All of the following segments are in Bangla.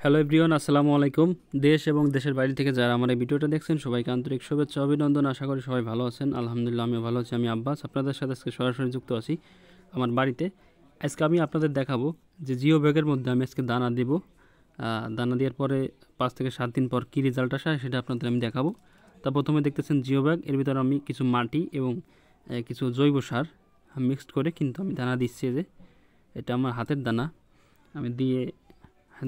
হ্যালো এভরিওয়ান, আসসালামু আলাইকুম। দেশ এবং দেশের বাইরে থেকে যারা আমার এই ভিডিওটা দেখছেন সবাইকে আন্তরিক শুভেচ্ছা অভিনন্দন। আশা করি সবাই ভালো আছেন। আলহামদুলিল্লাহ আমিও ভালো আছি। আমি আব্বাস আপনাদের সাথে আজকে সরাসরি যুক্ত আছি আমার বাড়িতে। আজকে আমি আপনাদের দেখাবো যে জিও ব্যাগের মধ্যে আমি আজকে দানা দেব। দানা দেওয়ার পরে 5 থেকে 7 দিন পর কী রেজাল্ট আসে সেটা আপনাদের আমি দেখাবো। তা প্রথমে দেখতেছেন জিও ব্যাগ, এর ভিতরে আমি কিছু মাটি এবং কিছু জৈব সার মিক্সড করে কিন্তু আমি দানা দিচ্ছি। যে এটা আমার হাতের দানা, আমি দিয়ে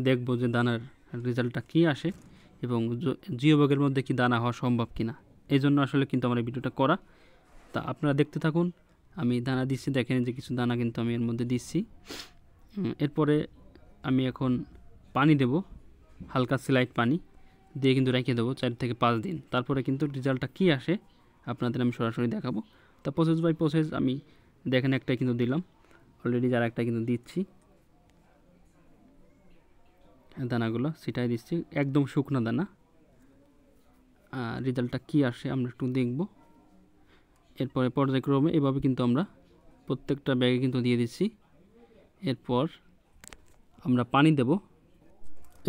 দেখব যে দানার রেজাল্টটা কী আসে এবং জিও ব্যাগের মধ্যে কি দানা হওয়া সম্ভব কিনা। এই জন্য আসলে কিন্তু আমার এই ভিডিওটা করা। তা আপনারা দেখতে থাকুন। আমি দানা দিচ্ছি, দেখেন যে কিছু দানা কিন্তু আমি এর মধ্যে দিচ্ছি। এরপরে আমি এখন পানি দেব, হালকা স্লাইড পানি দিয়ে কিন্তু রেখে দেবো 4 থেকে 5 দিন। তারপরে কিন্তু রেজাল্টটা কী আসে আপনাদের আমি সরাসরি দেখাবো। তা প্রসেস বাই প্রসেস আমি দেখেন একটা কিন্তু দিলাম অলরেডি, যারা একটা কিন্তু দিচ্ছি দানাগুলো ছিটাই দিচ্ছি, একদম শুকনো দানা। রেজাল্টটা কী আসে আমরা একটু দেখব। এরপরে পর্যায়ক্রমে এভাবে কিন্তু আমরা প্রত্যেকটা ব্যাগে কিন্তু দিয়ে দিচ্ছি। এরপর আমরা পানি দেব।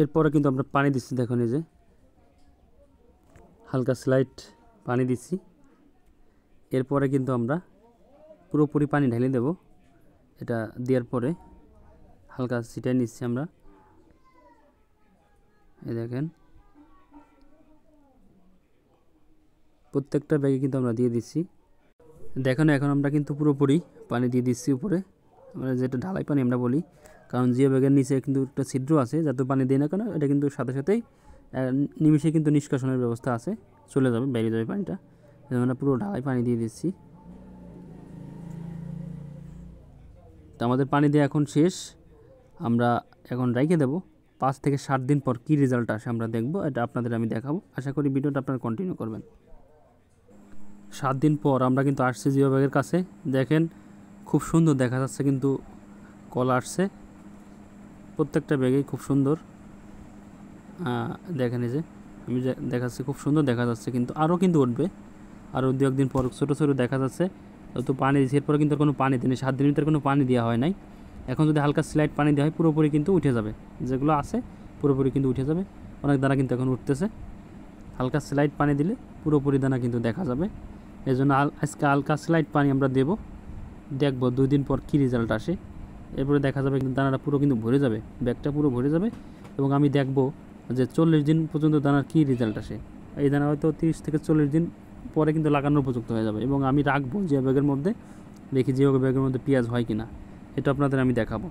এরপরে কিন্তু আমরা পানি দিচ্ছি, দেখুন এই যে হালকা স্লাইড পানি দিচ্ছি। এরপরে কিন্তু আমরা পুরোপুরি পানি ঢেলে দেব। এটা দেওয়ার পরে হালকা ছিটাই নিচ্ছি আমরা, এই দেখেন প্রত্যেকটা ব্যাগে কিন্তু আমরা দিয়ে দিচ্ছি। দেখেন এখন আমরা কিন্তু পুরোপুরি পানি দিয়ে দিচ্ছি উপরে, আমরা যেটা ঢালাই পানি আমরা বলি, কারণ জিও ব্যাগের নিচে কিন্তু একটা ছিদ্র আছে, যত পানি দিই না কেন এটা কিন্তু সাথে সাথেই নিমিশে কিন্তু নিষ্কাশনের ব্যবস্থা আছে, চলে যাবে, বেরিয়ে যাবে পানিটা। আমরা পুরো ঢালাই পানি দিয়ে দিচ্ছি। তো আমাদের পানি দিয়ে এখন শেষ, আমরা এখন রেখে দেবো। 5 থেকে 7 দিন পর কী রেজাল্ট আসে আমরা দেখব, এটা আপনাদের আমি দেখাবো। আশা করি ভিডিওটা আপনারা কন্টিনিউ করবেন। 7 দিন পর আমরা কিন্তু আসছি জিও ব্যাগের কাছে। দেখেন খুব সুন্দর দেখা যাচ্ছে, কিন্তু কলা আসছে প্রত্যেকটা ব্যাগেই, খুব সুন্দর। দেখেন এই যে আমি দেখাচ্ছি, খুব সুন্দর দেখা যাচ্ছে, কিন্তু আরও কিন্তু উঠবে, আরও 2-1 দিন পর ছোটো ছোটো দেখা যাচ্ছে। তো পানি দিয়েছি, এরপরে কিন্তু কোনো পানি দিই 7 দিনের ভিতরে কোনো পানি দেওয়া হয় নাই। এখন যদি হালকা স্লাইড পানি দেওয়া হয় পুরোপুরি কিন্তু উঠে যাবে, যেগুলো আছে পুরোপুরি কিন্তু উঠে যাবে। অনেক দানা কিন্তু এখন উঠতেছে, হালকা স্লাইড পানি দিলে পুরোপুরি দানা কিন্তু দেখা যাবে। এই জন্য আজকে হালকা স্লাইড পানি আমরা দেবো, দেখবো 2 দিন পর কী রেজাল্ট আসে। এরপরে দেখা যাবে কিন্তু দানাটা পুরো কিন্তু ভরে যাবে, ব্যাগটা পুরো ভরে যাবে। এবং আমি দেখবো যে 40 দিন পর্যন্ত দানার কী রেজাল্ট আসে। এই দানা হয়তো 30 থেকে 40 দিন পরে কিন্তু লাগানোর উপযুক্ত হয়ে যাবে। এবং আমি রাখবো জিও ব্যাগের মধ্যে, দেখি জিও ব্যাগের মধ্যে পেঁয়াজ হয় কিনা, এটা আপনাদের আমি দেখাবো।